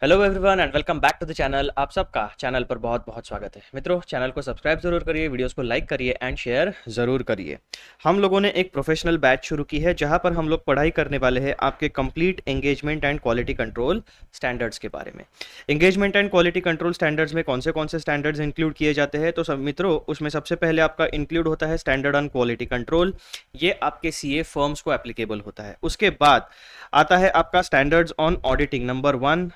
Hello everyone and welcome back to the channel. आप सबका channel पर बहुत बहुत स्वागत है। मित्रों, चैनल को सब्सक्राइब जरूर करिए, वीडियोस को लाइक करिए एंड शेयर जरूर करिए। हम लोगों ने एक प्रोफेशनल बैच शुरू की है जहां पर हम लोग पढ़ाई करने वाले हैं आपके complete engagement and quality control standards के बारे में। Engagement and quality control standards में कौन से स्टैंडर्ड्स इंक्लूड किए जाते हैं? तो सब मित्रों, उसमें सबसे पहले आपका इंक्लूड होता है स्टैंडर्ड ऑन क्वालिटी कंट्रोल। ये आपके सीए फर्म्स को एप्लीकेबल होता है। उसके बाद आता है आपका standards on auditing number 1,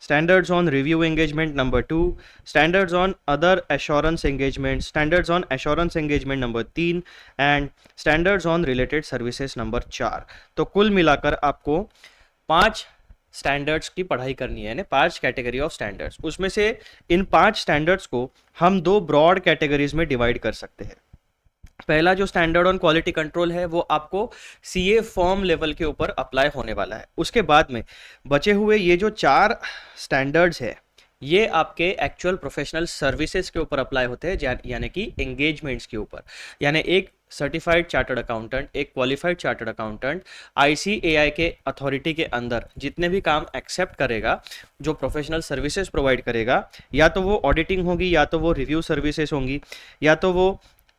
standards on review engagement number 2, standards on other assurance engagement, standards on assurance engagement number 3 and standards on related services number 4। तो कुल मिलाकर आपको 5 स्टैंडर्ड्स की पढ़ाई करनी है, यानी 5 कैटेगरी ऑफ स्टैंडर्ड्स। उसमें से इन 5 स्टैंडर्ड्स को हम 2 ब्रॉड कैटेगरीज में डिवाइड कर सकते हैं। पहला जो स्टैंडर्ड ऑन क्वालिटी कंट्रोल है वो आपको सीए फॉर्म लेवल के ऊपर अप्लाई होने वाला है। उसके बाद में बचे हुए ये जो 4 स्टैंडर्ड्स है ये आपके एक्चुअल प्रोफेशनल सर्विसेज के ऊपर अप्लाई होते हैं, यानी कि एंगेजमेंट्स के ऊपर। यानी एक सर्टिफाइड चार्टर्ड अकाउंटेंट, एक क्वालिफाइड चार्टर्ड अकाउंटेंट आईसीएआई के अथॉरिटी के अंदर जितने भी काम एक्सेप्ट करेगा, जो प्रोफेशनल सर्विसेज प्रोवाइड करेगा, या तो वो ऑडिटिंग होगी, या तो वो रिव्यू सर्विसेज होंगी, या तो वो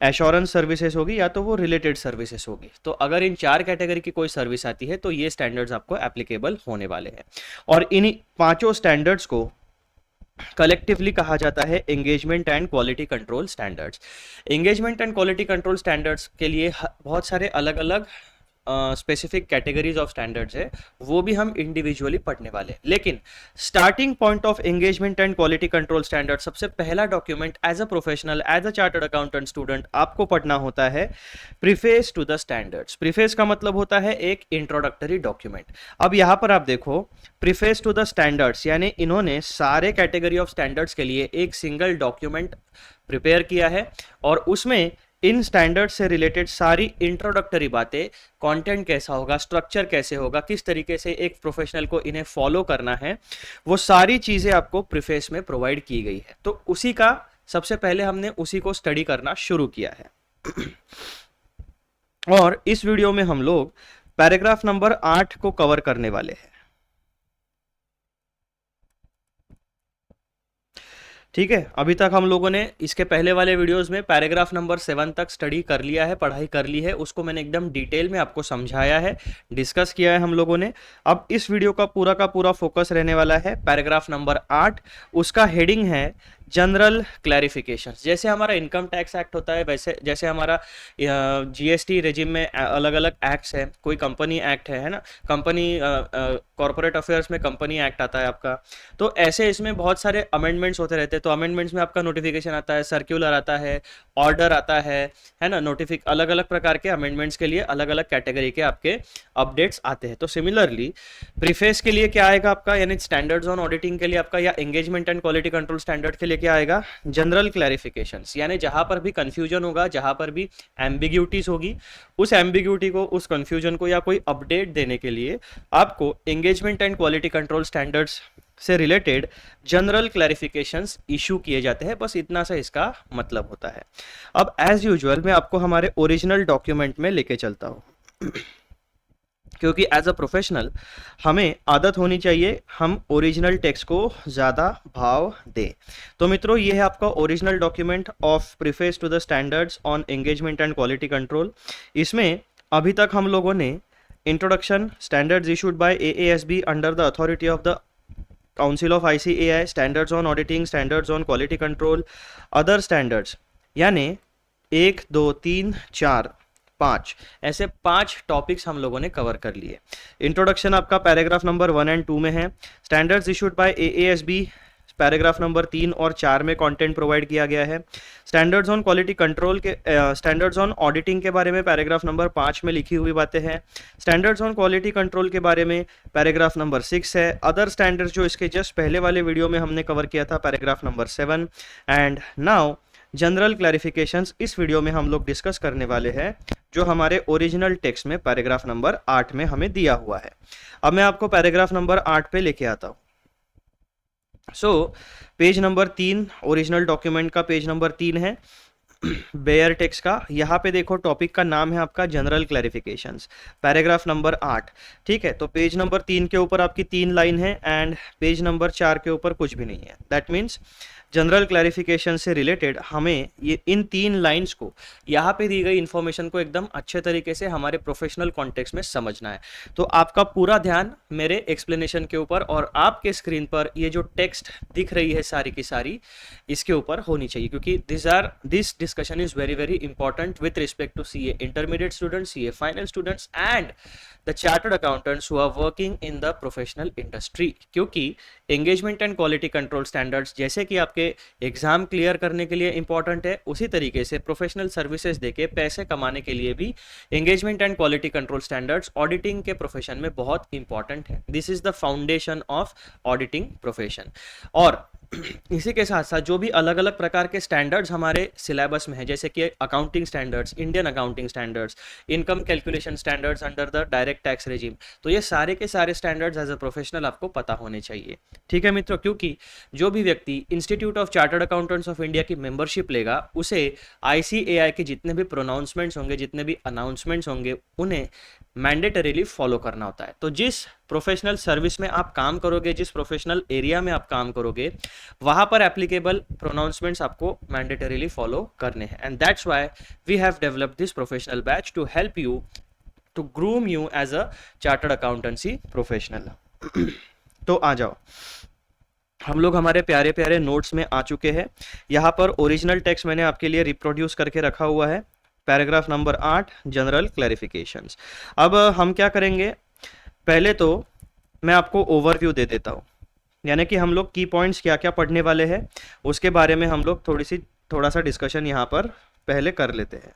एश्योरेंस सर्विसेज होगी, या तो वो रिलेटेड सर्विसेज होगी। तो अगर इन 4 कैटेगरी की कोई सर्विस आती है तो ये स्टैंडर्ड्स आपको एप्लीकेबल होने वाले हैं। और इन 5 स्टैंडर्ड्स को कलेक्टिवली कहा जाता है engagement and quality control standards. Engagement and quality control standards के लिए बहुत सारे अलग अलग स्पेसिफिक कैटेगरीज ऑफ स्टैंडर्ड्स है, वो भी हम इंडिविजुअली पढ़ने वाले हैं। लेकिन starting point of engagement and quality control standard, सबसे पहला document as a professional, as a chartered accountant student आपको पढ़ना होता है preface to the standards. Preface का मतलब होता है एक इंट्रोडक्टरी डॉक्यूमेंट। अब यहाँ पर आप देखो, प्रीफेस टू द स्टैंडर्ड्स यानी इन्होंने सारे कैटेगरी ऑफ स्टैंडर्ड्स के लिए एक सिंगल डॉक्यूमेंट प्रिपेयर किया है और उसमें इन स्टैंडर्ड से रिलेटेड सारी इंट्रोडक्टरी बातें, कंटेंट कैसा होगा, स्ट्रक्चर कैसे होगा, किस तरीके से एक प्रोफेशनल को इन्हें फॉलो करना है, वो सारी चीजें आपको प्रीफेस में प्रोवाइड की गई है। तो उसी का सबसे पहले हमने उसी को स्टडी करना शुरू किया है। और इस वीडियो में हम लोग पैराग्राफ नंबर 8 को कवर करने वाले हैं। ठीक है, अभी तक हम लोगों ने इसके पहले वाले वीडियोस में पैराग्राफ नंबर 7 तक स्टडी कर लिया है, पढ़ाई कर ली है, उसको मैंने एकदम डिटेल में आपको समझाया है, डिस्कस किया है हम लोगों ने। अब इस वीडियो का पूरा फोकस रहने वाला है पैराग्राफ नंबर 8। उसका हेडिंग है जनरल क्लैरिफिकेशन। जैसे हमारा इनकम टैक्स एक्ट होता है, वैसे जैसे हमारा जीएसटी रेजिम में अलग अलग एक्ट्स है, कोई कंपनी एक्ट है ना, कंपनी कॉर्पोरेट अफेयर्स में कंपनी एक्ट आता है आपका। तो ऐसे इसमें बहुत सारे अमेंडमेंट्स होते रहते हैं। तो अमेंडमेंट्स में आपका नोटिफिकेशन आता है, सर्क्यूलर आता है, ऑर्डर आता है ना, अलग अलग प्रकार के अमेंडमेंट्स के लिए अलग अलग कैटेगरी के आपके अपडेट्स आते हैं। तो सिमिलरली प्रीफेस के लिए क्या आएगा आपका, यानी स्टैंडर्ड्स ऑन ऑडिटिंग के लिए आपका, या engagement and quality control standard के लिए क्या आएगा, जनरल क्लैरिफिकेशंस। यानी जहां पर भी कंफ्यूजन होगा, जहां पर भी एम्बिग्यूटीज होगी, उस एम्बिग्यूटी को, उस कंफ्यूजन को या कोई अपडेट देने के लिए आपको engagement and quality control standards से रिलेटेड जनरल क्लैरिफिकेशंस इशू किए जाते हैं। बस इतना सा इसका मतलब होता है। अब एज यूजुअल मैं आपको हमारे ओरिजिनल डॉक्यूमेंट में लेके चलता हूं, क्योंकि एज अ प्रोफेशनल हमें आदत होनी चाहिए हम ओरिजिनल टेक्स्ट को ज़्यादा भाव दें। तो मित्रों, ये है आपका original document of preface to the standards on engagement and quality control. इसमें अभी तक हम लोगों ने introduction, standards issued by AASB under the authority of the council of ICAI, standards on auditing, standards on quality control, other standards, यानी 1 2 3 4 5 ऐसे 5 topics हम लोगों ने कवर कर लिए। इंट्रोडक्शन आपका पैराग्राफ नंबर 1 एंड 2 में है। Standards issued by AASB paragraph number 3 और 4 में कंटेंट प्रोवाइड किया गया है। स्टैंडर्ड्स ऑन क्वालिटी कंट्रोल के, स्टैंडर्ड्स ऑन ऑडिटिंग के बारे में पैराग्राफ नंबर 5 में लिखी हुई बातें हैं। स्टैंडर्ड्स ऑन क्वालिटी कंट्रोल के बारे में पैराग्राफ नंबर 6 है। अदर स्टैंडर्ड्स जो इसके जस्ट पहले वाले वीडियो में हमने कवर किया था, paragraph number 7। And now general clarifications इस वीडियो में हम लोग डिस्कस करने वाले हैं, जो हमारे ओरिजिनल टेक्स्ट में पैराग्राफ नंबर 8 में हमें दिया हुआ है। अब मैं आपको पैराग्राफ नंबर 8 पे लेके आता हूं। So page number 3, original document का पेज नंबर 3 है। बेयर टेक्स्ट का, यहाँ पे देखो टॉपिक का नाम है आपका जनरल क्लैरिफिकेशंस, पैराग्राफ नंबर 8। ठीक है, तो पेज नंबर 3 के ऊपर आपकी 3 लाइन है एंड पेज नंबर 4 के ऊपर कुछ भी नहीं है। दैट मीन्स जनरल क्लैरिफिकेशन से रिलेटेड हमें ये इन 3 लाइंस को, यहाँ पे दी गई इन्फॉर्मेशन को एकदम अच्छे तरीके से हमारे प्रोफेशनल कॉन्टेक्स्ट में समझना है। तो आपका पूरा ध्यान मेरे एक्सप्लेनेशन के ऊपर और आपके स्क्रीन पर ये जो टेक्स्ट दिख रही है सारी की सारी, इसके ऊपर होनी चाहिए, क्योंकि this discussion is very very important with respect to CA intermediate students, CA final students and the chartered accountants who are working in the professional industry. क्योंकि engagement and quality control standards जैसे कि आपके exam clear करने के लिए important है, उसी तरीके से प्रोफेशनल सर्विसेज देके पैसे कमाने के लिए भी engagement and quality control standards auditing के प्रोफेशन में बहुत इंपॉर्टेंट है। This is the foundation of auditing profession. और इसी के साथ साथ जो भी अलग अलग प्रकार के स्टैंडर्ड्स हमारे सिलेबस में है, जैसे कि accounting standards, Indian accounting standards, income calculation standards under the direct tax regime, तो ये सारे के सारे स्टैंडर्ड्स एज अ प्रोफेशनल आपको पता होने चाहिए। ठीक है मित्रों, क्योंकि जो भी व्यक्ति institute of chartered accountants of India की मेंबरशिप लेगा, उसे ICAI के जितने भी प्रोनाउंसमेंट्स होंगे, जितने भी अनाउंसमेंट्स होंगे, उन्हें मैंडेटरीली फॉलो करना होता है। तो जिस प्रोफेशनल सर्विस में आप काम करोगे, जिस प्रोफेशनल एरिया में आप काम करोगे, वहां पर एप्लीकेबल प्रोनाउंसमेंट्स आपको मैंडेटरीली फॉलो करने हैं। And that's why we have developed this professional batch to help you, to groom you as a chartered accountancy professional. तो आ जाओ, हम लोग हमारे प्यारे प्यारे नोट्स में आ चुके हैं। यहाँ पर ओरिजिनल टेक्स्ट मैंने आपके लिए रिप्रोड्यूस करके रखा हुआ है, पैराग्राफ नंबर 8 जनरल क्लैरिफिकेशंस। अब हम क्या करेंगे, पहले तो मैं आपको ओवरव्यू दे देता हूँ, यानी कि हम लोग की पॉइंट्स क्या क्या पढ़ने वाले हैं उसके बारे में हम लोग थोड़ा सा डिस्कशन यहाँ पर पहले कर लेते हैं।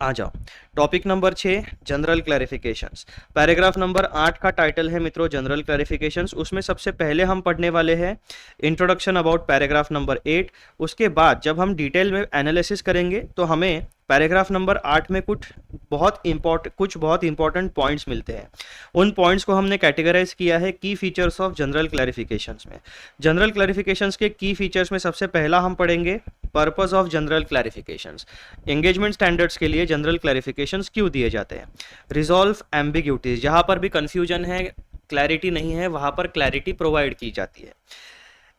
आ जाओ, topic number 6 general clarifications. Paragraph number 8 का टाइटल है मित्रों जनरल क्लैरिफिकेशंस। उसमें सबसे पहले हम पढ़ने वाले हैं इंट्रोडक्शन अबाउट पैराग्राफ नंबर 8। उसके बाद जब हम डिटेल में एनालिसिस करेंगे तो हमें पैराग्राफ नंबर 8 में कुछ बहुत इंपॉर्टेंट पॉइंट्स मिलते हैं। उन पॉइंट्स को हमने कैटेगराइज किया है की फीचर्स ऑफ जनरल क्लैरिफिकेशंस में। जनरल क्लैरिफिकेशंस के की फीचर्स में सबसे पहला हम पढ़ेंगे purpose of general clarifications. Engagement standards के लिए जनरल क्लैरिफिकेशंस क्यों दिए जाते हैं। रिजॉल्व एम्बिग्यूटीज, जहां पर भी कंफ्यूजन है, क्लैरिटी नहीं है, वहां पर क्लैरिटी प्रोवाइड की जाती है।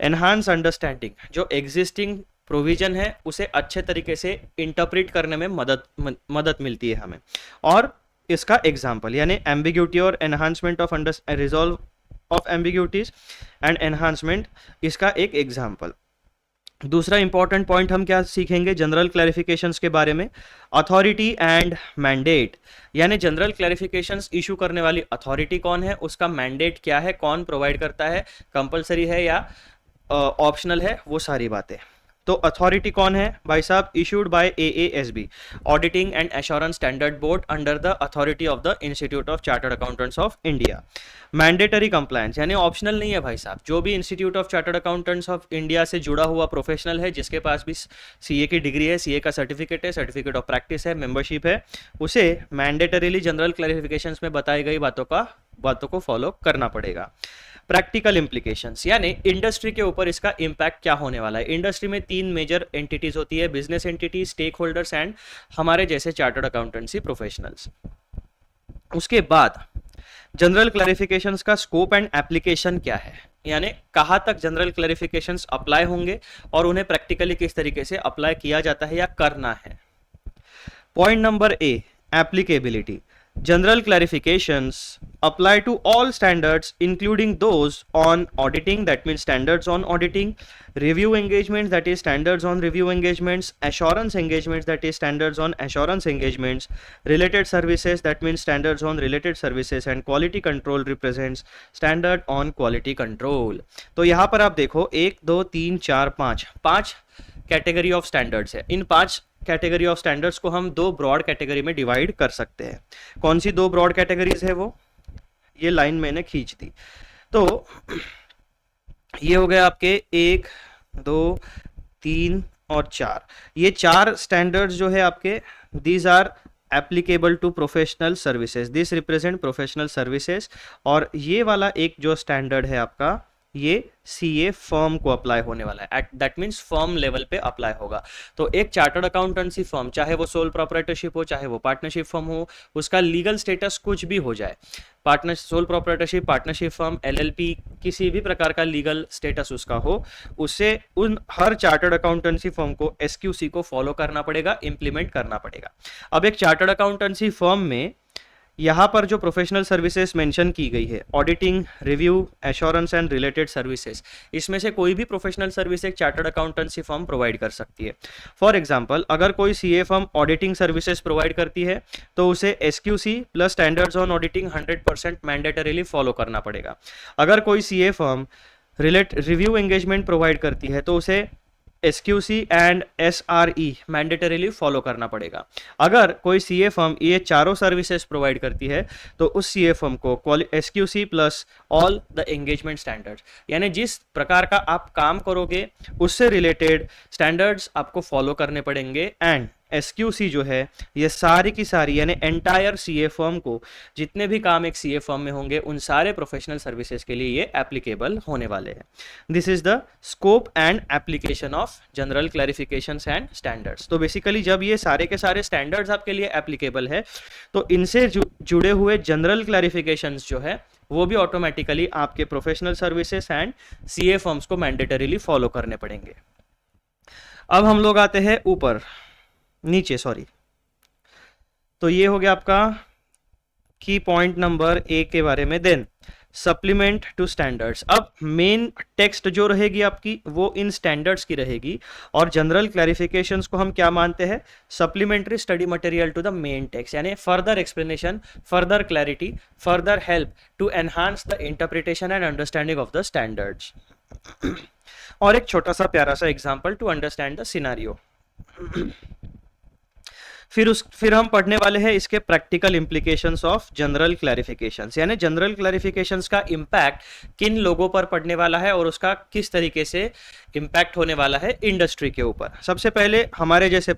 एनहांस अंडरस्टैंडिंग, जो एग्जिस्टिंग प्रोविजन है उसे अच्छे तरीके से इंटरप्रेट करने में मदद मिलती है हमें। और इसका एग्जाम्पल यानी एम्बिग्यूटी और enhancement of resolve of ambiguities and enhancement, इसका एक एग्जाम्पल। दूसरा इंपॉर्टेंट पॉइंट हम क्या सीखेंगे जनरल क्लैरिफिकेशंस के बारे में, अथॉरिटी एंड मैंडेट, यानी जनरल क्लैरिफिकेशंस इशू करने वाली अथॉरिटी कौन है, उसका मैंडेट क्या है, कौन प्रोवाइड करता है, कंपलसरी है या ऑप्शनल है, वो सारी बातें। तो अथॉरिटी कौन है भाई साहब, issued by AASB auditing and assurance standard board under the authority of the institute of chartered accountants of India. Mandatory compliance यानी ऑप्शनल नहीं है भाई साहब, जो भी institute of chartered accountants of India से जुड़ा हुआ प्रोफेशनल है, जिसके पास भी CA की डिग्री है, CA का सर्टिफिकेट है, सर्टिफिकेट ऑफ प्रैक्टिस है, मेंबरशिप है, उसे मैंडेटरीली जनरल क्लैरिफिकेशंस में बताई गई बातों को फॉलो करना पड़ेगा। प्रैक्टिकल इंप्लीकेशंस यानी इंडस्ट्री के ऊपर इसका इम्पैक्ट क्या होने वाला है। इंडस्ट्री में 3 मेजर एंटिटीज होती है, business entity, stakeholders and हमारे जैसे चार्टर्ड अकाउंटेंसी प्रोफेशनल्स। उसके बाद जनरल क्लैरिफिकेशंस का स्कोप एंड एप्लीकेशन क्या है, यानी कहाँ तक जनरल क्लैरिफिकेशंस अप्लाई होंगे और उन्हें प्रैक्टिकली किस तरीके से अप्लाई किया जाता है या करना है। Point number A, applicability. General clarifications apply to all standards including those on auditing, that means standards on auditing, review engagements, that is standards on review engagements, assurance engagements, that is standards on assurance engagements, related services, that means standards on related services, and quality control represents standard on quality control। तो यहाँ पर आप देखो 1 2 3 4 5 category of standards है। इन 5 category of standards को हम 2 broad category में divide कर सकते हैं। कौन सी 2 ब्रॉड कैटेगरीज है वो, ये लाइन मैंने खींच दी। तो ये हो गए आपके 1 2 3 और 4, ये 4 स्टैंडर्ड्स जो है आपके, these are applicable to professional services, this represent professional services. और ये वाला एक जो स्टैंडर्ड है आपका, ये सीए फर्म को अप्लाई होने वाला है, at that means firm level पे अप्लाई होगा। तो एक चार्टर्ड अकाउंटेंसी फर्म, चाहे वो सोल प्रोप्राइटरशिप हो, चाहे वो पार्टनरशिप फर्म हो, उसका लीगल स्टेटस कुछ भी हो जाए, partner sole proprietorship, partnership firm, LLP, किसी भी प्रकार का लीगल स्टेटस उसका हो, उससे उन हर चार्टर्ड अकाउंटेंसी फर्म को एसक्यूसी को फॉलो करना पड़ेगा, इंप्लीमेंट करना पड़ेगा। अब एक चार्टर्ड अकाउंटेंसी फर्म में यहाँ पर जो प्रोफेशनल सर्विसेज मेंशन की गई है, auditing, review, assurance and related services, इसमें से कोई भी प्रोफेशनल सर्विस एक चार्टर्ड अकाउंटेंसी फर्म प्रोवाइड कर सकती है। फॉर एग्जांपल, अगर कोई CA firm auditing services provide करती है तो उसे SQC plus standards on auditing 100% mandatorily follow करना पड़ेगा। अगर कोई CA firm review engagement provide करती है तो उसे SQC and SRE mandatorily follow करना पड़ेगा। अगर कोई सीए फर्म ये चारों सर्विसेज प्रोवाइड करती है तो उस सीए फर्म को SQC plus all the engagement standards, यानी जिस प्रकार का आप काम करोगे उससे रिलेटेड स्टैंडर्ड्स आपको फॉलो करने पड़ेंगे। एंड एसक्यूसी जो है ये सारी की सारी यानी एंटायर सीए फर्म को, जितने भी काम एक सीए फर्म में होंगे उन सारे प्रोफेशनल सर्विसेज के लिए ये एप्लीकेबल होने वाले हैं। This is the scope and application of general clarifications and standards. तो बेसिकली जब ये सारे के सारे स्टैंडर्ड्स आपके लिए एप्लीकेबल है तो इनसे जुड़े हुए जनरल क्लैरिफिकेशंस जो है वो भी ऑटोमेटिकली आपके professional services and CA firms को मैंडेटरीली फॉलो करने पड़ेंगे। अब हम लोग आते हैं नीचे तो ये हो गया आपका की पॉइंट नंबर ए के बारे में। Then supplement to standards. अब मेन टेक्स्ट जो रहेगी आपकी वो इन स्टैंडर्ड्स की रहेगी और जनरल क्लैरिफिकेशंस को हम क्या मानते हैं, supplementary study material to the main text, यानी further explanation, further clarity, further help to enhance the interpretation and understanding of the standards. और एक छोटा सा प्यारा सा example to understand the scenario. फिर हम पढ़ने वाले हैं इसके practical implications of general clarifications, यानी जनरल क्लैरिफिकेशंस का इंपैक्ट किन लोगों पर पड़ने वाला है और उसका किस तरीके से इंपैक्ट होने वाला है इंडस्ट्री के ऊपर। सबसे पहले हमारे जैसे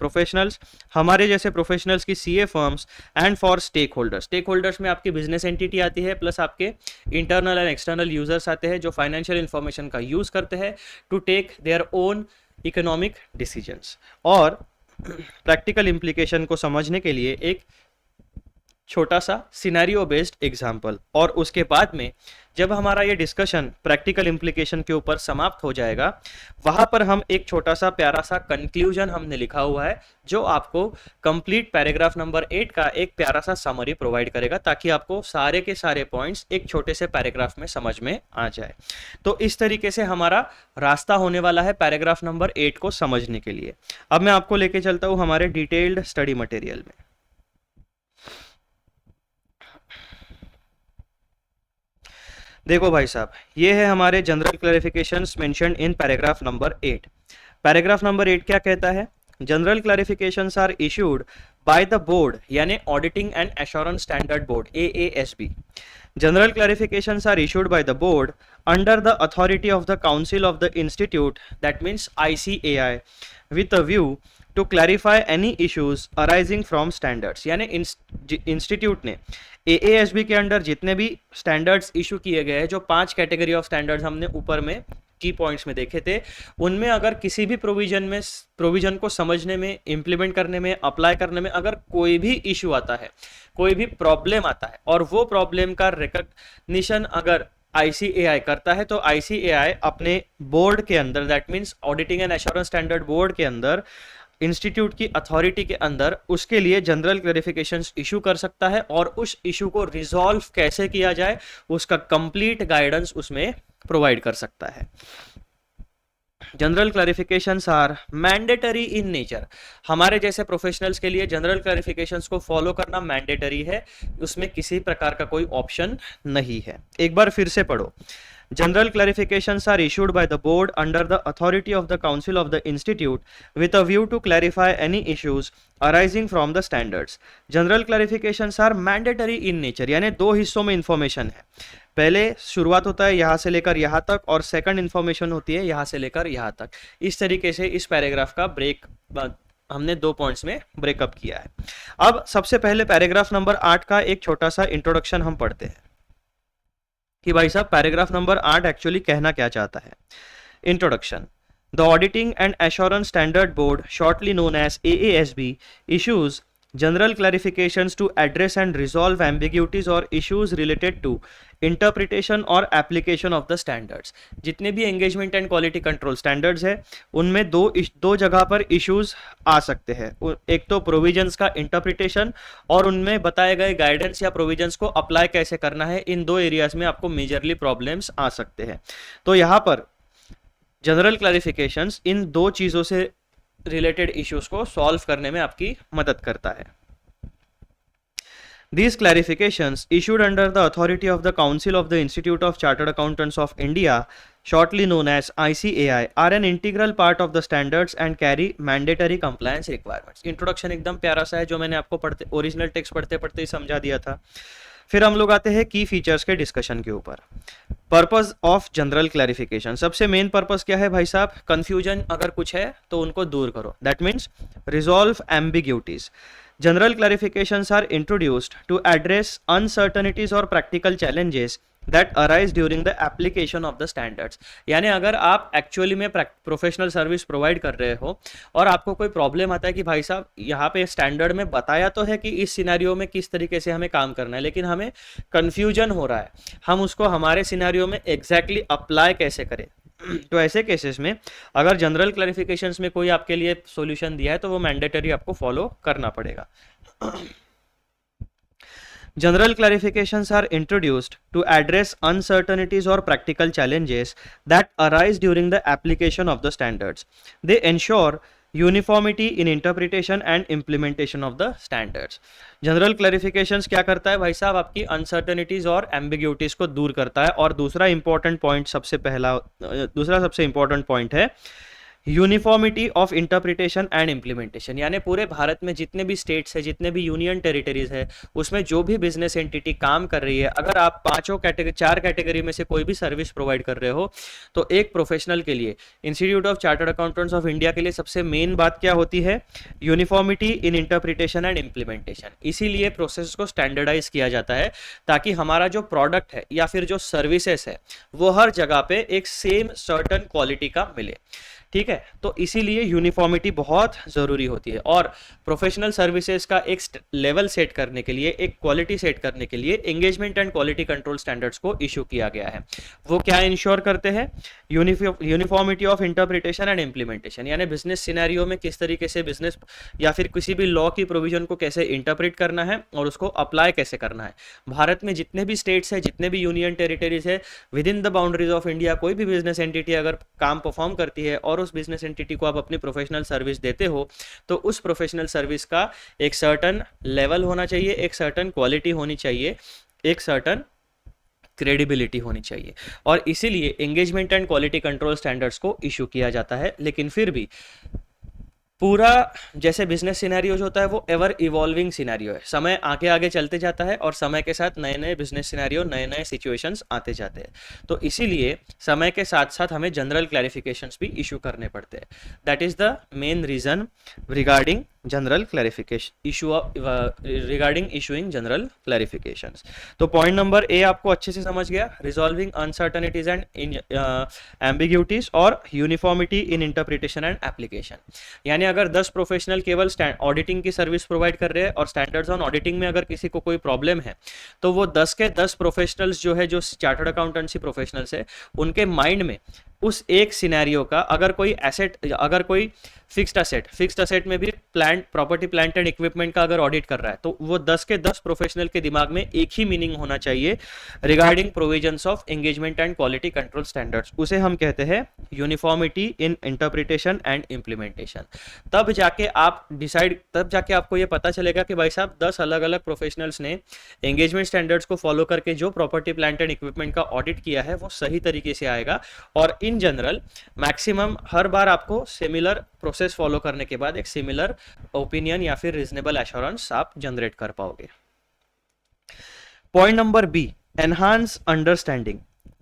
प्रोफेशनल्स की CA firms and for stakeholders में आपकी बिजनेस एंटिटी आती है, प्लस आपके इंटरनल एंड एक्सटर्नल यूजर्स आते हैं जो फाइनेंशियल इंफॉर्मेशन का यूज करते हैं to take their own economic decisions. और प्रैक्टिकल इंप्लीकेशन को समझने के लिए एक छोटा सा सिनेरियो बेस्ड एग्जांपल, और उसके बाद में जब हमारा ये डिस्कशन प्रैक्टिकल इंप्लीकेशन के ऊपर समाप्त हो जाएगा वहां पर हम एक छोटा सा प्यारा सा कंक्लूजन हमने लिखा हुआ है जो आपको कंप्लीट पैराग्राफ नंबर 8 का एक प्यारा सा समरी प्रोवाइड करेगा ताकि आपको सारे के सारे पॉइंट्स एक छोटे से पैराग्राफ में समझ में आ जाए। तो इस तरीके से हमारा रास्ता होने वाला है पैराग्राफ नंबर 8 को समझने के लिए। अब मैं आपको लेके चलता हूं हमारे डिटेल्ड स्टडी मटेरियल में। देखो भाई साहब, ये है हमारे general clarifications mentioned in paragraph number 8। Paragraph number 8 क्या कहता है, general clarifications are issued by the board, यानी auditing and assurance standard board AASB। General clarifications are issued by the board under the authority of the council of the institute, that means ICAI, with a view to clarify any issues arising from standards। यानी institute ने AASB के under जितने भी standards issue किए गए हैं, जो 5 category of standards हमने ऊपर में की पॉइंट्स में देखे थे, उनमें अगर किसी भी प्रोविजन को समझने में, इंप्लीमेंट करने में, अप्लाई करने में अगर कोई भी इशू आता है, कोई भी प्रॉब्लम आता है और वो प्रॉब्लम का रिकॉग्निशन अगर ICAI करता है तो ICAI अपने बोर्ड के अंदर, that means auditing and assurance standard board के अंदर, इंस्टीट्यूट की अथॉरिटी के अंदर उसके लिए जनरल क्लैरिफिकेशंस इशू कर सकता है और उस इशू को रिजॉल्व कैसे किया जाए उसका कंप्लीट गाइडेंस उसमें प्रोवाइड कर सकता है। General clarifications are mandatory in nature. हमारे जैसे प्रोफेशनल्स के लिए जनरल क्लैरिफिकेशंस को फॉलो करना मैंडेटरी है, उसमें किसी प्रकार का कोई ऑप्शन नहीं है। एक बार फिर से पढ़ो। General clarifications are issued by the board under the authority of the council of the institute with a view to clarify any issues arising from the standards. General clarifications are mandatory in nature, यानी 2 हिस्सों में information है। पहले शुरुआत होता है यहाँ से लेकर यहाँ तक और सेकंड इंफॉर्मेशन होती है यहाँ से लेकर यहाँ तक। इस तरीके से इस पैराग्राफ का ब्रेक हमने 2 पॉइंट्स में ब्रेकअप किया है। अब सबसे पहले पैराग्राफ नंबर 8 का एक छोटा सा इंट्रोडक्शन हम पढ़ते हैं। कि भाई साहब पैराग्राफ नंबर 8 एक्चुअली कहना क्या चाहता है। Introduction. The Auditing and Assurance Standard Board, shortly known as AASB, issues general clarifications to address and resolve ambiguities or issues related to interpretation or application of the standards। जितने भी engagement and quality control standards है उनमें दो जगह पर issues आ सकते हैं। एक तो provisions का interpretation और उनमें बताए गए guidance या provisions को apply कैसे करना है, इन दो areas में आपको majorly problems आ सकते हैं। तो यहाँ पर जनरल क्लैरिफिकेशंस इन दो चीजों से रिलेटेड इश्यूज को सॉल्व करने में आपकी मदद करता है। These clarifications, issued under the authority of the Council of the Institute of Chartered Accountants of India, shortly known as ICAI, are an integral part of the standards and carry mandatory compliance requirements। Introduction एकदम प्यारा सा है जो मैंने आपको original text पढ़ते पढ़ते ही समझा दिया था। फिर हम लोग आते हैं की फीचर्स के डिस्कशन के ऊपर। पर्पस ऑफ जनरल क्लैरिफिकेशन, सबसे मेन पर्पस क्या है भाई साहब? कंफ्यूजन अगर कुछ है तो उनको दूर करो, that means resolve ambiguities. General clarifications are introduced to address uncertainties और practical challenges that arise during the application of the standards. यानी अगर आप एक्चुअली में प्रोफेशनल सर्विस प्रोवाइड कर रहे हो और आपको कोई प्रॉब्लम आता है कि भाई साहब यहाँ पे स्टैंडर्ड में बताया तो है कि इस सिनेरियो में किस तरीके से हमें काम करना है, लेकिन हमें कन्फ्यूजन हो रहा है, हम उसको हमारे सिनेरियो में एग्जैक्टली अप्लाई कैसे करें। तो ऐसे केसेस में अगर जनरल क्लैरिफिकेशंस में कोई आपके लिए सॉल्यूशन दिया है तो वो मैंडेटरी आपको फॉलो करना पड़ेगा। General clarifications are introduced to address uncertainties or practical challenges that arise during the application of the standards. They ensure uniformity in interpretation and implementation of the standards. General clarifications क्या करता है भाई साहब? आपकी uncertainties और ambiguities को दूर करता है। और दूसरा सबसे important point है uniformity of interpretation and implementation. यानी पूरे भारत में जितने भी स्टेट्स है, जितने भी यूनियन टेरिटरीज है, उसमें जो भी बिजनेस एंटिटी काम कर रही है, अगर आप चार कैटेगरी में से कोई भी सर्विस प्रोवाइड कर रहे हो तो एक प्रोफेशनल के लिए, institute of chartered accountants of India के लिए सबसे मेन बात क्या होती है? Uniformity in interpretation and implementation. इसीलिए प्रोसेस को स्टैंडर्डाइज किया जाता है ताकि हमारा जो प्रोडक्ट है या फिर जो सर्विसेज है वो हर जगह पे एक सेम सर्टन क्वालिटी का मिले। ठीक है, तो इसीलिए यूनिफॉर्मिटी बहुत ज़रूरी होती है। और प्रोफेशनल सर्विसेज का एक लेवल सेट करने के लिए, एक क्वालिटी सेट करने के लिए engagement and quality control standards को इशू किया गया है। वो क्या इंश्योर करते हैं? Uniformity of interpretation and implementation. यानी बिजनेस सिनेरियो में किस तरीके से बिजनेस या फिर किसी भी लॉ की प्रोविजन को कैसे इंटरप्रेट करना है और उसको अप्लाई कैसे करना है। भारत में जितने भी स्टेट्स है, जितने भी यूनियन टेरिटरीज है, with in the boundaries of India कोई भी बिजनेस एंटिटी अगर काम परफॉर्म करती है और उस बिजनेस एंटिटी को आप अपनी प्रोफेशनल सर्विस देते हो तो उस प्रोफेशनल सर्विस का एक सर्टन लेवल होना चाहिए, एक सर्टन क्वालिटी होनी चाहिए, एक सर्टन क्रेडिबिलिटी होनी चाहिए। और इसीलिए engagement and quality control standards को इशू किया जाता है। लेकिन फिर भी पूरा जैसे बिजनेस सिनेरियोज होता है वो एवर इवॉल्विंग सिनेरियो है, समय आगे आगे चलते जाता है और समय के साथ नए नए बिजनेस सिनेरियो, नए नए सिचुएशंस आते जाते हैं। तो इसीलिए समय के साथ साथ हमें जनरल क्लैरिफिकेशंस भी इशू करने पड़ते हैं। That is the main reason regarding general clarification regarding issuing general clarifications. तो पॉइंट नंबर ए आपको अच्छे से समझ गया, रिजॉल्विंग अनसर्टनिटीज एंड एम्बिग्यूटीज और uniformity in interpretation and application. यानी अगर 10 प्रोफेशनल केवल ऑडिटिंग की सर्विस प्रोवाइड कर रहे हैं और स्टैंडर्ड्स ऑन ऑडिटिंग में अगर किसी को कोई प्रॉब्लम है तो वो 10 के 10 प्रोफेशनल्स जो है, जो चार्टर्ड अकाउंटेंसी प्रोफेशनल्स है, उनके माइंड में उस एक सिनेरियो का अगर कोई फिक्स्ड असेट में भी प्रॉपर्टी प्लांट एंड इक्विपमेंट का अगर ऑडिट कर रहा है तो वो 10 के 10 प्रोफेशनल के दिमाग में एक ही मीनिंग होना चाहिए regarding provisions of engagement and quality control standards. उसे हम कहते हैं uniformity in interpretation and implementation. तब जाके आपको ये पता चलेगा कि भाई साहब 10 अलग अलग प्रोफेशनल्स ने एंगेजमेंट स्टैंडर्ड्स को फॉलो करके जो प्रॉपर्टी प्लांट एंड इक्विपमेंट का ऑडिट किया है वो सही तरीके से आएगा। और इन जनरल मैक्सिमम हर बार आपको सिमिलर प्रोसेस फॉलो करने के बाद एक सिमिलर ओपिनियन या फिर रीजनेबल एश्योरेंस आप जनरेट कर पाओगे। Point number B, enhance understanding.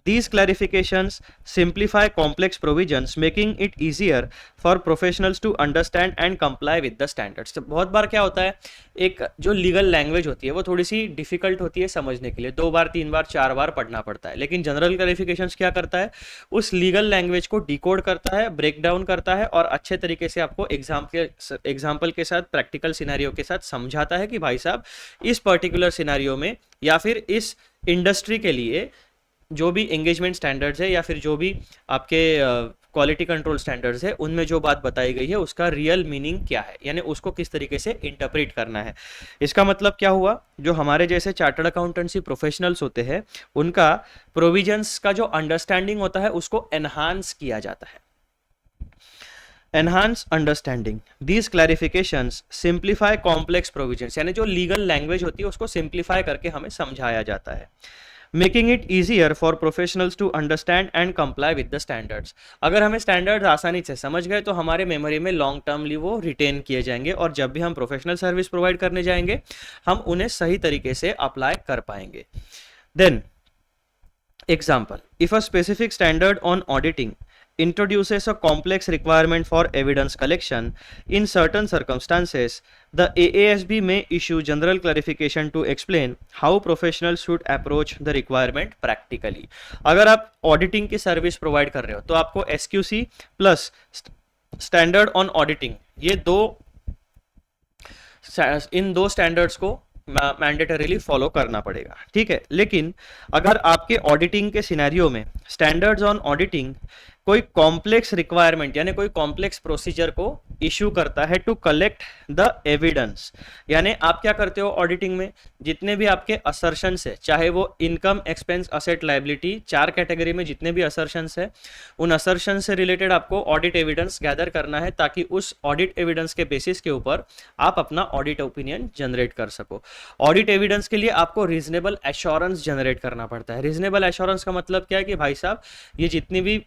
These clarifications simplify complex provisions, making it easier for professionals to understand and comply with the standards. तो बहुत बार क्या होता है, एक जो लीगल लैंग्वेज होती है वो थोड़ी सी डिफिकल्ट होती है समझने के लिए, 2 बार 3 बार 4 बार पढ़ना पड़ता है, लेकिन जनरल क्लैरिफिकेशंस क्या करता है, उस लीगल लैंग्वेज को डिकोड करता है, ब्रेक डाउन करता है और अच्छे तरीके से आपको एग्जाम्पल के साथ, प्रैक्टिकल सिनेरियो के साथ समझाता है कि भाई साहब इस पर्टिकुलर सिनेरियो में या फिर इस इंडस्ट्री के लिए जो भी एंगेजमेंट स्टैंडर्ड्स है या फिर जो भी आपके क्वालिटी कंट्रोल स्टैंडर्ड्स है उनमें जो बात बताई गई है उसका रियल मीनिंग क्या है, यानी उसको किस तरीके से इंटरप्रेट करना है। इसका मतलब क्या हुआ, जो हमारे जैसे चार्टर्ड अकाउंटेंसी प्रोफेशनल्स होते हैं उनका प्रोविजंस का जो अंडरस्टैंडिंग होता है उसको एनहांस किया जाता है। Enhance understanding, these clarifications simplify complex provisions, यानी जो लीगल लैंग्वेज होती है उसको सिंप्लीफाई करके हमें समझाया जाता है। Making it easier for professionals to understand and comply with the standards, अगर हमें स्टैंडर्ड्स आसानी से समझ गए तो हमारे मेमोरी में लॉन्ग टर्मली वो रिटेन किए जाएंगे और जब भी हम प्रोफेशनल सर्विस प्रोवाइड करने जाएंगे हम उन्हें सही तरीके से अप्लाई कर पाएंगे। Then example, if a specific standard on auditing introduces a complex requirement for evidence collection, in certain circumstances, the AASB may issue general clarification to explain how professionals should approach the requirement practically. अगर आप auditing की service provide कर रहे हो तो आपको SQC plus standard on auditing, ये इन दो स्टैंडर्ड्स को मैंडेटरीली फॉलो करना पड़ेगा, ठीक है। लेकिन अगर आपके ऑडिटिंग के सिनेरियो में स्टैंडर्ड्स ऑन ऑडिटिंग कोई कॉम्प्लेक्स रिक्वायरमेंट यानी कोई कॉम्प्लेक्स प्रोसीजर को इश्यू करता है टू कलेक्ट द एविडेंस, यानी आप क्या करते हो ऑडिटिंग में, जितने भी आपके असर्शंस है, चाहे वो income, expense, asset, liability, 4 category में जितने भी असर्शंस है, उन असर्शन से रिलेटेड आपको ऑडिट एविडेंस गैदर करना है ताकि उस ऑडिट एविडेंस के बेसिस के ऊपर आप अपना ऑडिट ओपिनियन जनरेट कर सको। ऑडिट एविडेंस के लिए आपको रीजनेबल एश्योरेंस जनरेट करना पड़ता है। रीजनेबल एश्योरेंस का मतलब क्या है कि भाई साहब ये जितनी भी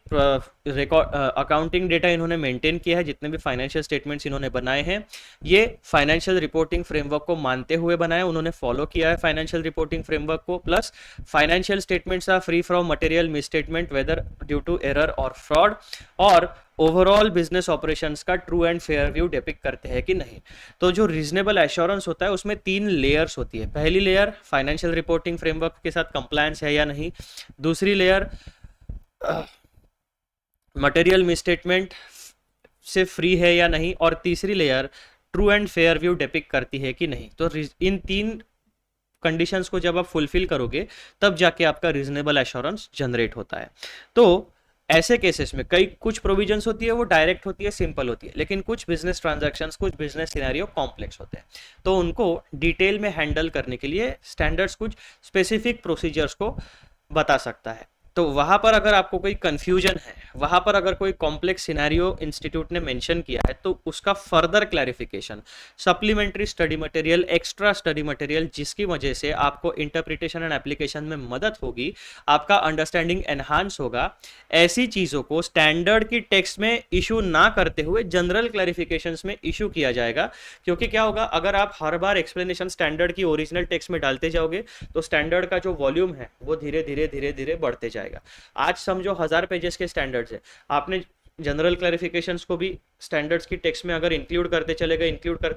रिकॉर्ड अकाउंटिंग डेटा इन्होंने मेंटेन किया है, जितने भी फाइनेंशियल स्टेटमेंट्स इन्होंने बनाए हैं, ये फाइनेंशियल रिपोर्टिंग फ्रेमवर्क को मानते हुए बनाए, उन्होंने फॉलो किया है फाइनेंशियल रिपोर्टिंग फ्रेमवर्क को, plus financial statements are free from material misstatement whether due to error और फ्रॉड, और ओवरऑल बिजनेस ऑपरेशंस का true and fair view depict करते हैं कि नहीं। तो जो रीजनेबल एश्योरेंस होता है उसमें 3 लेयर्स होती है। पहली लेयर फाइनेंशियल रिपोर्टिंग फ्रेमवर्क के साथ कंप्लायंस है या नहीं, दूसरी लेयर मटेरियल मिसस्टेटमेंट से फ्री है या नहीं, और तीसरी layer true and fair view depict करती है कि नहीं। तो इन 3 कंडीशंस को जब आप फुलफिल करोगे तब जाके आपका रीजनेबल एश्योरेंस जनरेट होता है। तो ऐसे केसेस में कुछ प्रोविजंस होती है वो डायरेक्ट होती है, सिंपल होती है, लेकिन कुछ बिजनेस ट्रांजैक्शंस, कुछ बिजनेस सिनेरियो कॉम्प्लेक्स होते हैं, तो उनको डिटेल में हैंडल करने के लिए स्टैंडर्ड्स कुछ स्पेसिफिक प्रोसीजर्स को बता सकता है। तो वहां पर अगर आपको कोई कंफ्यूजन है, वहां पर अगर कोई कॉम्प्लेक्स सिनेरियो इंस्टीट्यूट ने मेंशन किया है तो उसका further clarification, supplementary study material, extra study material, जिसकी वजह से आपको इंटरप्रिटेशन एंड एप्लीकेशन में मदद होगी, आपका अंडरस्टैंडिंग एनहांस होगा, ऐसी चीजों को स्टैंडर्ड की टेक्स्ट में इशू ना करते हुए जनरल क्लैरिफिकेशंस में इशू किया जाएगा। क्योंकि क्या होगा, अगर आप हर बार एक्सप्लेनेशन स्टैंडर्ड की ओरिजिनल टेक्स्ट में डालते जाओगे तो स्टैंडर्ड का जो वॉल्यूम है वो धीरे धीरे बढ़ते जाएगा। आज समझो 1000 पेजेस के स्टैंडर्ड्स है, आपने जनरल क्लैरिफिकेशंस को भी स्टैंडर्ड्स की टेक्स्ट में अगर इंक्लूड करते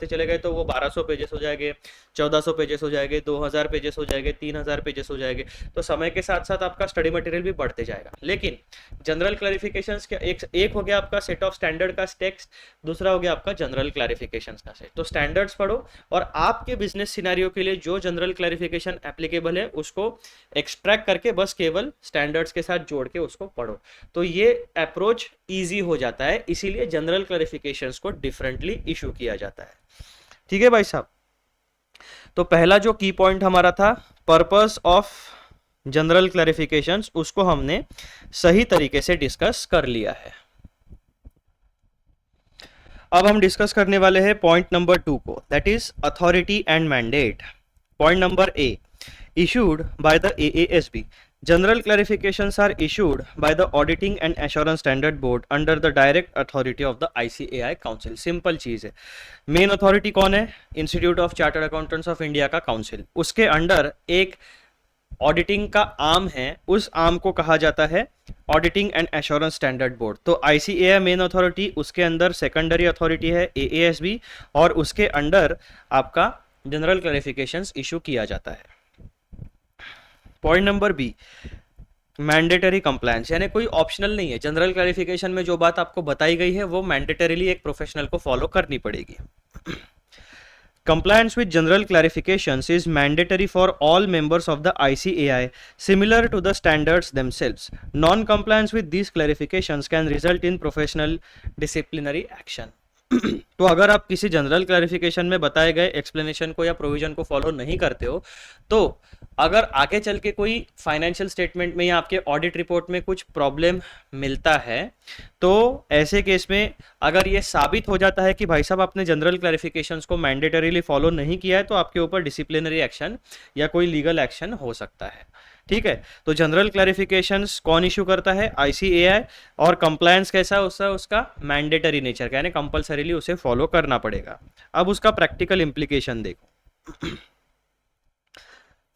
चले गए तो वो 1200 पेजेस हो जाएंगे, 1400 पेजेस हो जाएंगे, 2000 पेजेस हो जाएंगे, 3000 पेजेस हो जाएंगे। तो समय के साथ साथ आपका स्टडी मटेरियल भी बढ़ते जाएगा। लेकिन जनरल क्लैरिफिकेशंस का एक हो गया आपका सेट ऑफ स्टैंडर्ड का टेक्स्ट, दूसरा हो गया आपका जनरल क्लैरिफिकेशंस का सेट। तो स्टैंडर्ड्स पढ़ो और आपके बिजनेस सिनेरियो के लिए जो जनरल क्लैरिफिकेशन एप्लीकेबल है उसको एक्सट्रैक्ट करके बस केवल स्टैंडर्ड्स के साथ जोड़ के उसको पढ़ो। तो ये अप्रोच ईजी हो जाता है, इसीलिए जनरल क्लैरिफिकेशंस को डिफरेंटली इशू किया जाता है। ठीक है भाई साहब। तो पहला जो की पॉइंट हमारा था पर्पस ऑफ जनरल क्लैरिफिकेशंस, उसको हमने सही तरीके से डिस्कस कर लिया है। अब हम डिस्कस करने वाले हैं पॉइंट नंबर 2 को, that is authority and mandate. Point number A, issued by the AASB. General clarifications are issued by the Auditing and Assurance Standard Board under the direct authority of the ICAI Council. Simple चीज है। Main authority कौन है? Institute of chartered accountants of India का council. उसके under एक auditing का arm है, उस आर्म को कहा जाता है auditing and assurance standard board. तो आईसीएआई मेन अथॉरिटी, उसके अंदर सेकेंडरी अथॉरिटी है एएएसबी, और उसके अंडर आपका जनरल क्लैरिफिकेशंस इशू किया जाता है। Point number B, mandatory compliance, यानी कोई ऑप्शनल नहीं है। जनरल क्लैरिफिकेशन में जो बात आपको बताई गई है वो मैंडेटरीली एक प्रोफेशनल को फॉलो करनी पड़ेगी। Compliance with general clarifications is mandatory for all members of the ICAI, similar to the standards themselves. Non-compliance with these clarifications can result in professional disciplinary action. तो अगर आप किसी जनरल क्लैरिफिकेशन में बताए गए एक्सप्लेनेशन को या प्रोविजन को फॉलो नहीं करते हो, तो अगर आगे चल के कोई फाइनेंशियल स्टेटमेंट में या आपके ऑडिट रिपोर्ट में कुछ प्रॉब्लम मिलता है, तो ऐसे केस में अगर ये साबित हो जाता है कि भाई साहब आपने जनरल क्लैरिफिकेशंस को मैंडेटरीली फॉलो नहीं किया है, तो आपके ऊपर डिसिप्लिनरी एक्शन या कोई लीगल एक्शन हो सकता है। ठीक है, तो जनरल क्लैरिफिकेशंस कौन इशू करता है? आईसीएआई। और कंप्लायंस कैसा है उसका मैंडेटरी नेचर का, यानी कंपल्सरीली उसे फॉलो करना पड़ेगा। अब उसका प्रैक्टिकल इंप्लीकेशन देखो।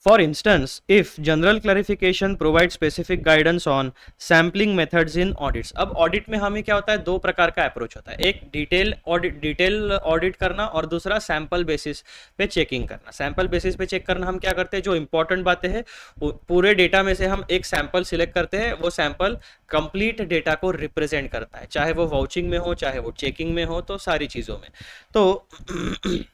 For instance, if general clarification provides specific guidance on sampling methods in audits। अब ऑडिट में हमें क्या होता है, दो प्रकार का अप्रोच होता है, एक डिटेल ऑडिट करना और दूसरा सैंपल बेसिस पे चेकिंग करना। सैंपल बेसिस पे चेक करना हम क्या करते हैं, जो इंपॉर्टेंट बातें हैं पूरे डेटा में से हम एक सैंपल सिलेक्ट करते हैं, वो सैंपल कंप्लीट डेटा को रिप्रेजेंट करता है, चाहे वो वाउचिंग में हो चाहे वो चेकिंग में हो, तो सारी चीज़ों में। तो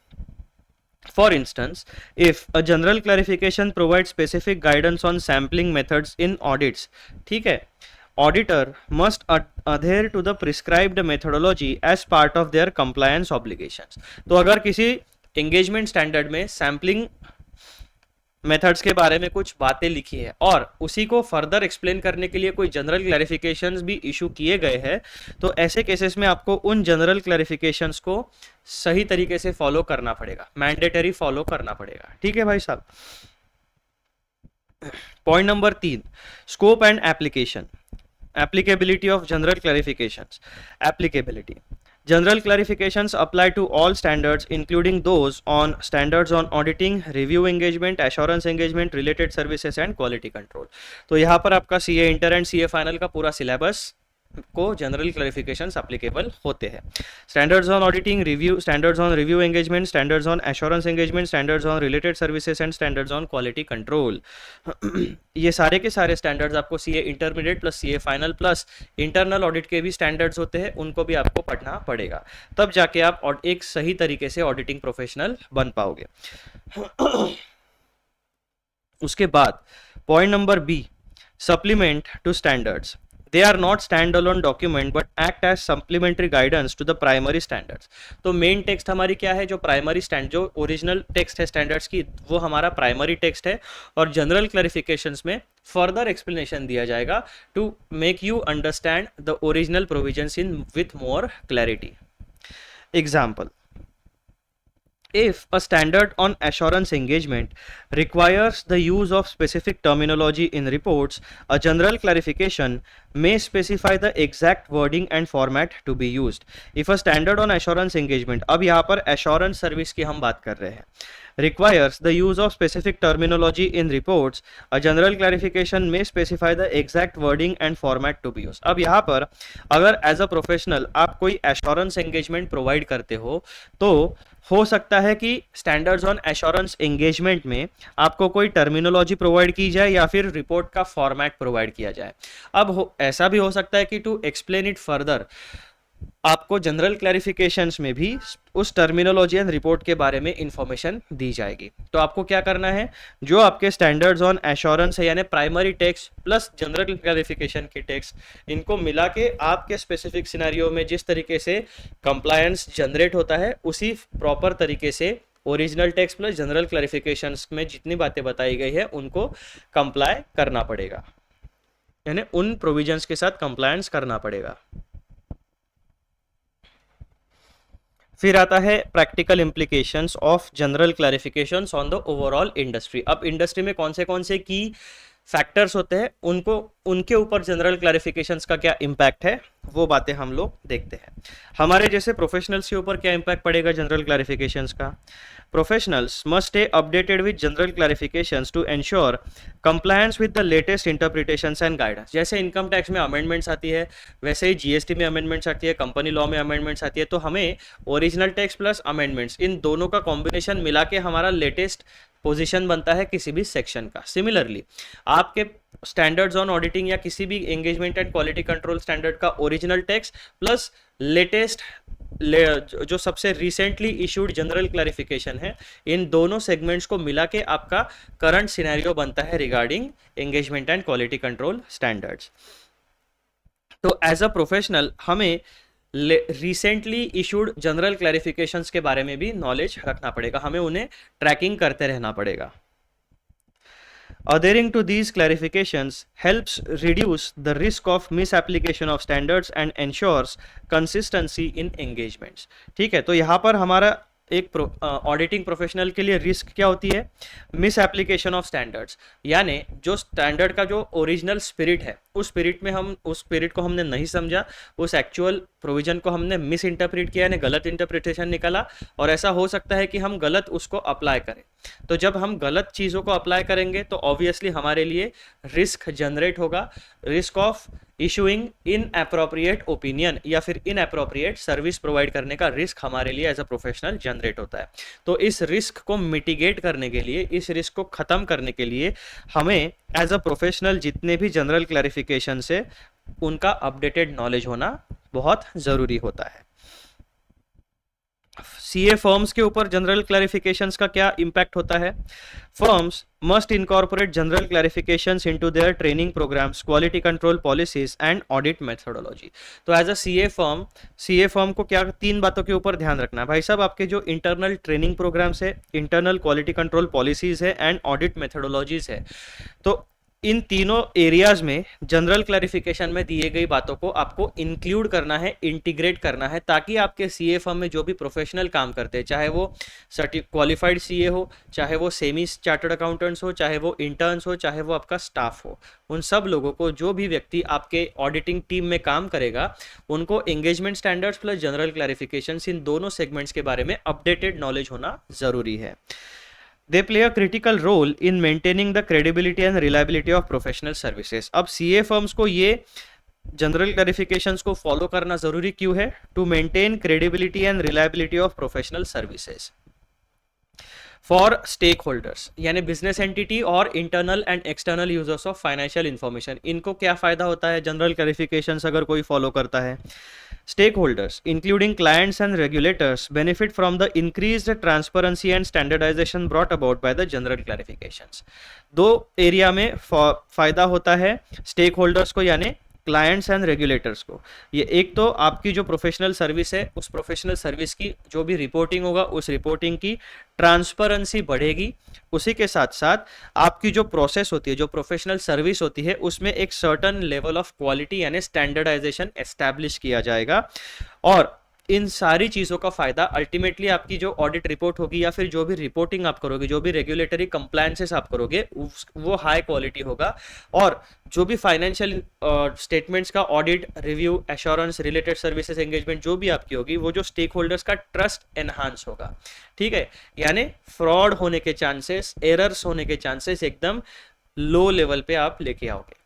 For instance, if a general clarification provides specific guidance on sampling methods in audits, ठीक है, auditor must adhere to the prescribed methodology as part of their compliance obligations। तो अगर किसी engagement standard में sampling मेथड्स के बारे में कुछ बातें लिखी है और उसी को फर्दर एक्सप्लेन करने के लिए कोई जनरल क्लैरिफिकेशंस भी इशू किए गए हैं, तो ऐसे केसेस में आपको उन जनरल क्लैरिफिकेशंस को सही तरीके से फॉलो करना पड़ेगा, मैंडेटरी फॉलो करना पड़ेगा। ठीक है भाई साहब। Point number 3, scope and application, applicability of general clarifications. Applicability, general clarifications apply to all standards, including those on standards on auditing, review engagement, assurance engagement, related services and quality control। तो यहाँ पर आपका CA inter and CA final का पूरा syllabus को general clarifications applicable होते हैं। Standards on auditing, review, standards on review engagement, standards on assurance engagement, standards on related services and standards on quality control. ये सारे के सारे स्टैंडर्ड्स आपको CA intermediate plus CA final plus internal audit के भी standards होते हैं, उनको भी आपको पढ़ना पड़ेगा, तब जाके आप एक सही तरीके से ऑडिटिंग प्रोफेशनल बन पाओगे। उसके बाद point number B, supplement to standards. They are not standalone document but act as supplementary guidance to the primary standards। तो मेन टेक्स्ट हमारी क्या है, जो प्राइमरी स्टैंड, जो ओरिजिनल टेक्स्ट है स्टैंडर्ड्स की, वो हमारा प्राइमरी टेक्स्ट है, और जनरल क्लैरिफिकेशंस में फर्दर एक्सप्लेनेशन दिया जाएगा to make you understand the original provisions in with more clarity. Example, if a standard on assurance engagement requires the use of specific terminology in reports, a general clarification may specify the exact wording and format to be used। if a standard on assurance engagement, अब यहाँ पर assurance service की हम बात कर रहे हैं, requires the use of specific terminology in reports, a general clarification may specify the exact wording and format to be used। अब यहाँ पर अगर एज अ प्रोफेशनल आप कोई एश्योरेंस एंगेजमेंट प्रोवाइड करते हो, तो हो सकता है कि स्टैंडर्ड्स ऑन एश्योरेंस एंगेजमेंट में आपको कोई टर्मिनोलॉजी प्रोवाइड की जाए या फिर रिपोर्ट का फॉर्मेट प्रोवाइड किया जाए। अब ऐसा भी हो सकता है कि टू एक्सप्लेन इट फर्दर आपको जनरल क्लैरिफिकेशंस में भी उस टर्मिनोलॉजी एंड रिपोर्ट के बारे में इंफॉर्मेशन दी जाएगी। तो आपको क्या करना है, जो आपके स्टैंडर्ड्स ऑन एश्योरेंस है यानी primary text plus general clarification के टेक्स्ट, इनको मिला के आपके स्पेसिफिक सिनेरियो में जिस तरीके से कंप्लायंस जनरेट होता है, उसी प्रॉपर तरीके से original text plus general clarifications में जितनी बातें बताई गई है उनको कंप्लाई करना पड़ेगा, यानी उन प्रोविजंस के साथ कंप्लायंस करना पड़ेगा। फिर आता है practical implications of general clarifications on the overall industry. अब इंडस्ट्री में कौन से की फैक्टर्स होते हैं, उनको उनके ऊपर जनरल क्लैरिफिकेशंस का क्या इम्पैक्ट है वो बातें हम लोग देखते हैं। हमारे जैसे प्रोफेशनल्स के ऊपर क्या इम्पैक्ट पड़ेगा जनरल क्लैरिफिकेशंस का? Professionals must stay updated with general clarifications to ensure compliance with the latest interpretations and guidance. जैसे इनकम टैक्स में अमेंडमेंट्स आती है, वैसे ही जीएसटी में अमेंडमेंट्स आती है, कंपनी लॉ में अमेंडमेंट्स आती है, तो हमें ओरिजिनल टैक्स प्लस अमेंडमेंट्स इन दोनों का कॉम्बिनेशन मिला के हमारा लेटेस्ट पोजीशन बनता है किसी भी सेक्शन का। सिमिलरली आपके स्टैंडर्ड्स ऑन ऑडिटिंग या किसी भी engagement and quality control standard का ओरिजिनल टेक्स्ट प्लस लेटेस्ट जो सबसे रिसेंटली इशूड जनरल क्लैरिफिकेशन है, इन दोनों सेगमेंट्स को मिला के आपका करंट सिनेरियो बनता है regarding engagement and quality control standards. तो एज अ प्रोफेशनल हमें रिसेंटली इशूड जनरल क्लैरिफिकेशंस के बारे में भी नॉलेज रखना पड़ेगा, हमें उन्हें ट्रैकिंग करते रहना पड़ेगा। Adhering to these clarifications helps reduce the risk of misapplication of standards and ensures consistency in engagements। ठीक है, तो यहाँ पर हमारा एक ऑडिटिंग प्रोफेशनल के लिए रिस्क क्या होती है? मिस एप्लीकेशन ऑफ स्टैंडर्ड्स, यानी जो स्टैंडर्ड का जो ओरिजिनल स्पिरिट है उस स्पिरिट को हमने नहीं समझा, उस एक्चुअल प्रोविजन को हमने मिस इंटरप्रेट किया, यानी गलत इंटरप्रिटेशन निकला, और ऐसा हो सकता है कि हम गलत उसको अप्लाई करें। तो जब हम गलत चीज़ों को अप्लाई करेंगे तो ऑब्वियसली हमारे लिए रिस्क जनरेट होगा, risk of issuing inappropriate opinion या फिर इनएप्रोप्रिएट सर्विस प्रोवाइड करने का रिस्क हमारे लिए एज अ प्रोफेशनल जनरेट होता है। तो इस रिस्क को मिटिगेट करने के लिए, इस रिस्क को ख़त्म करने के लिए हमें एज अ प्रोफेशनल जितने भी जनरल क्लैरिफिकेशन से उनका अपडेटेड नॉलेज होना बहुत ज़रूरी होता है। सीए फर्म्स के ऊपर जनरल क्लैरिफिकेशंस का क्या इम्पैक्ट होता है? Firms must incorporate general clarifications into their training programmes, quality control policies and audit methodology. तो एज अ सीए फर्म को क्या 3 बातों के ऊपर ध्यान रखना है भाई साहब? आपके जो इंटरनल ट्रेनिंग प्रोग्राम्स है, इंटरनल क्वालिटी कंट्रोल पॉलिसीज है एंड ऑडिट मेथोडोलॉजीज है, तो इन तीनों एरियाज में जनरल क्लैरिफिकेशन में दिए गई बातों को आपको इंक्लूड करना है, इंटीग्रेट करना है, ताकि आपके सीए फर्म में जो भी प्रोफेशनल काम करते हैं, चाहे वो क्वालिफाइड सीए हो, चाहे वो सेमी चार्टर्ड अकाउंटेंट्स हो, चाहे वो इंटर्न्स हो, चाहे वो आपका स्टाफ हो, उन सब लोगों को, जो भी व्यक्ति आपके ऑडिटिंग टीम में काम करेगा, उनको engagement standards plus general clarification इन दोनों सेगमेंट्स के बारे में अपडेटेड नॉलेज होना जरूरी है। They play a critical role in maintaining the credibility and reliability of professional services। अब CA firms को ये जनरल क्लैरिफिकेशंस को फॉलो करना जरूरी क्यों है? To maintain credibility and reliability of professional services for stakeholders, यानी बिजनेस एंटिटी और internal and external users of financial information. इनको क्या फायदा होता है जनरल क्लैरिफिकेशंस अगर कोई फॉलो करता है? Stakeholders, including clients and regulators, benefit from the increased transparency and standardization brought about by the general clarifications। 2 area में फायदा होता है स्टेक होल्डर्स को, यानी क्लाइंट्स एंड रेगुलेटर्स को। ये एक तो आपकी जो प्रोफेशनल सर्विस है, उस प्रोफेशनल सर्विस की जो भी रिपोर्टिंग होगा, उस रिपोर्टिंग की ट्रांसपेरेंसी बढ़ेगी। उसी के साथ साथ आपकी जो प्रोसेस होती है, जो प्रोफेशनल सर्विस होती है, उसमें एक सर्टन लेवल ऑफ क्वालिटी यानी स्टैंडर्डाइजेशन एस्टैब्लिश किया जाएगा। और इन सारी चीज़ों का फायदा अल्टीमेटली आपकी जो ऑडिट रिपोर्ट होगी या फिर जो भी रिपोर्टिंग आप करोगे, जो भी रेगुलेटरी कंप्लायंसेस आप करोगे, वो हाई क्वालिटी होगा। और जो भी फाइनेंशियल स्टेटमेंट्स का audit, review, assurance, related services engagement जो भी आपकी होगी, वो जो स्टेक होल्डर्स का ट्रस्ट एनहांस होगा। ठीक है, यानी फ्रॉड होने के चांसेस, एरर्स होने के चांसेस एकदम लो लेवल पे आप लेके आओगे।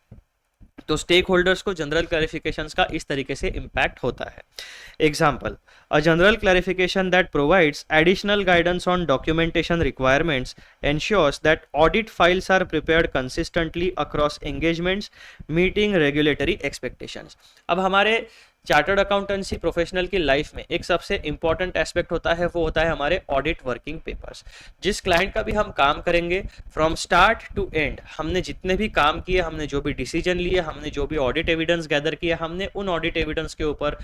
तो स्टेक होल्डर्स को जनरल क्लैरिफिकेशंस का इस तरीके से इम्पैक्ट होता है। Example, a general clarification that provides additional guidance on documentation requirements ensures that audit files are prepared consistently across engagements meeting regulatory expectations। अब हमारे चार्टर्ड अकाउंटेंसी प्रोफेशनल की लाइफ में एक सबसे इंपॉर्टेंट एस्पेक्ट होता है, वो होता है हमारे ऑडिट वर्किंग पेपर्स। जिस क्लाइंट का भी हम काम करेंगे, फ्रॉम स्टार्ट टू एंड, हमने जितने भी काम किए, हमने जो भी डिसीजन लिए, हमने जो भी ऑडिट एविडेंस गैदर किया, हमने उन ऑडिट एविडेंस के ऊपर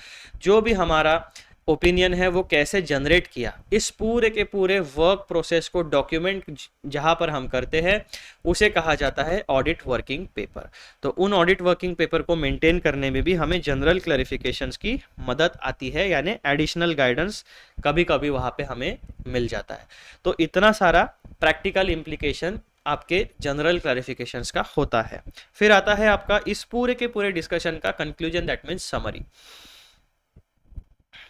जो भी हमारा ओपिनियन है वो कैसे जनरेट किया, इस पूरे के पूरे वर्क प्रोसेस को डॉक्यूमेंट जहां पर हम करते हैं उसे कहा जाता है ऑडिट वर्किंग पेपर। तो उन ऑडिट वर्किंग पेपर को मेंटेन करने में भी हमें जनरल क्लैरिफिकेशंस की मदद आती है, यानी एडिशनल गाइडेंस कभी कभी वहां पे हमें मिल जाता है। तो इतना सारा प्रैक्टिकल इम्प्लीकेशन आपके जनरल क्लैरिफिकेशंस का होता है। फिर आता है आपका इस पूरे के पूरे डिस्कशन का conclusion, that means summary.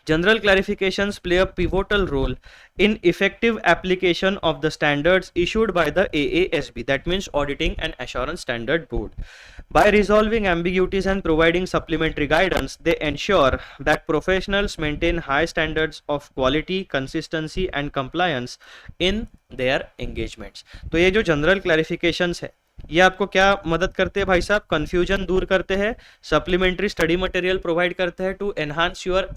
General clarifications play a pivotal role in effective application of the standards issued by the AASB, that means Auditing and Assurance Standard Board. By resolving ambiguities and providing supplementary guidance, they ensure that professionals maintain high standards of quality, consistency and compliance in their engagements. तो ये जो general clarifications है ये आपको क्या मदद करते हैं भाई साहब? कंफ्यूजन दूर करते हैं, सप्लीमेंट्री स्टडी मटेरियल प्रोवाइड करते हैं to enhance your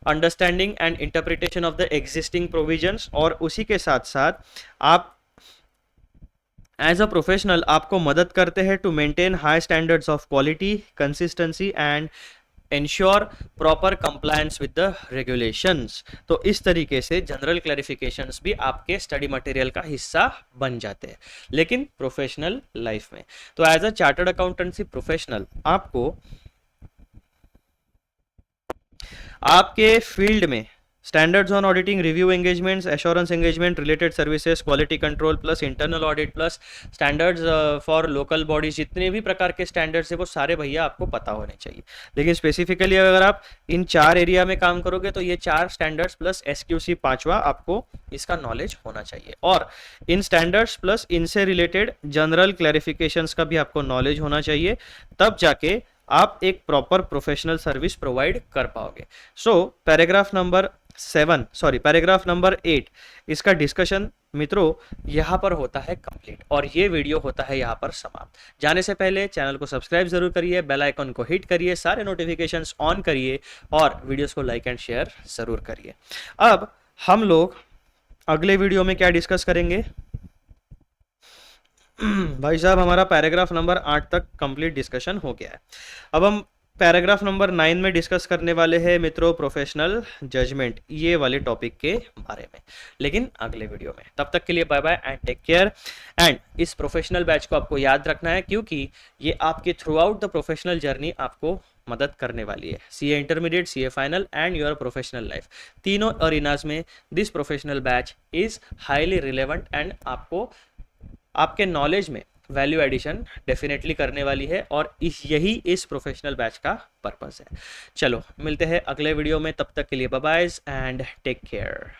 understanding and interpretation of the existing provisions, और उसी के साथ साथ आप एज अ प्रोफेशनल आपको मदद करते हैं to maintain high standards of quality, consistency and ensure proper compliance with the regulations। तो इस तरीके से जनरल क्लैरिफिकेशंस भी आपके स्टडी मटेरियल का हिस्सा बन जाते हैं, लेकिन प्रोफेशनल लाइफ में। तो as a chartered accountancy professional आपको आपके फील्ड में standards on auditing, review engagements, assurance engagement, related services, quality control plus internal audit plus standards for local bodies, जितने भी प्रकार के स्टैंडर्ड्स है वो सारे भैया आपको पता होने चाहिए। लेकिन स्पेसिफिकली अगर आप इन 4 एरिया में काम करोगे तो ये 4 स्टैंडर्ड्स प्लस SQC 5वां आपको इसका नॉलेज होना चाहिए, और इन स्टैंडर्ड्स प्लस इनसे रिलेटेड जनरल क्लैरिफिकेशंस का भी आपको नॉलेज होना चाहिए, तब जाके आप एक प्रॉपर प्रोफेशनल सर्विस प्रोवाइड कर पाओगे। सो पैराग्राफ नंबर 8 इसका डिस्कशन मित्रों यहाँ पर होता है कंप्लीट, और ये वीडियो होता है यहाँ पर समाप्त। जाने से पहले चैनल को सब्सक्राइब जरूर करिए, बेल आइकन को हिट करिए, सारे नोटिफिकेशंस ऑन करिए और वीडियोस को लाइक एंड शेयर जरूर करिए। अब हम लोग अगले वीडियो में क्या डिस्कस करेंगे भाई साहब? हमारा पैराग्राफ नंबर 8 तक कंप्लीट डिस्कशन हो गया है। अब हम पैराग्राफ नंबर 9 में डिस्कस करने वाले हैं मित्रों प्रोफेशनल जजमेंट, ये वाले टॉपिक के बारे में, लेकिन अगले वीडियो में। तब तक के लिए bye bye and take care. And इस प्रोफेशनल बैच को आपको याद रखना है, क्योंकि ये आपके throughout the professional journey आपको मदद करने वाली है। CA intermediate, CA final and your professional life, तीनों अरीनाज में this professional batch is highly relevant and आपको आपके नॉलेज में वैल्यू एडिशन डेफिनेटली करने वाली है, और यही इस प्रोफेशनल बैच का पर्पस है। चलो मिलते हैं अगले वीडियो में, तब तक के लिए bye bye and take care.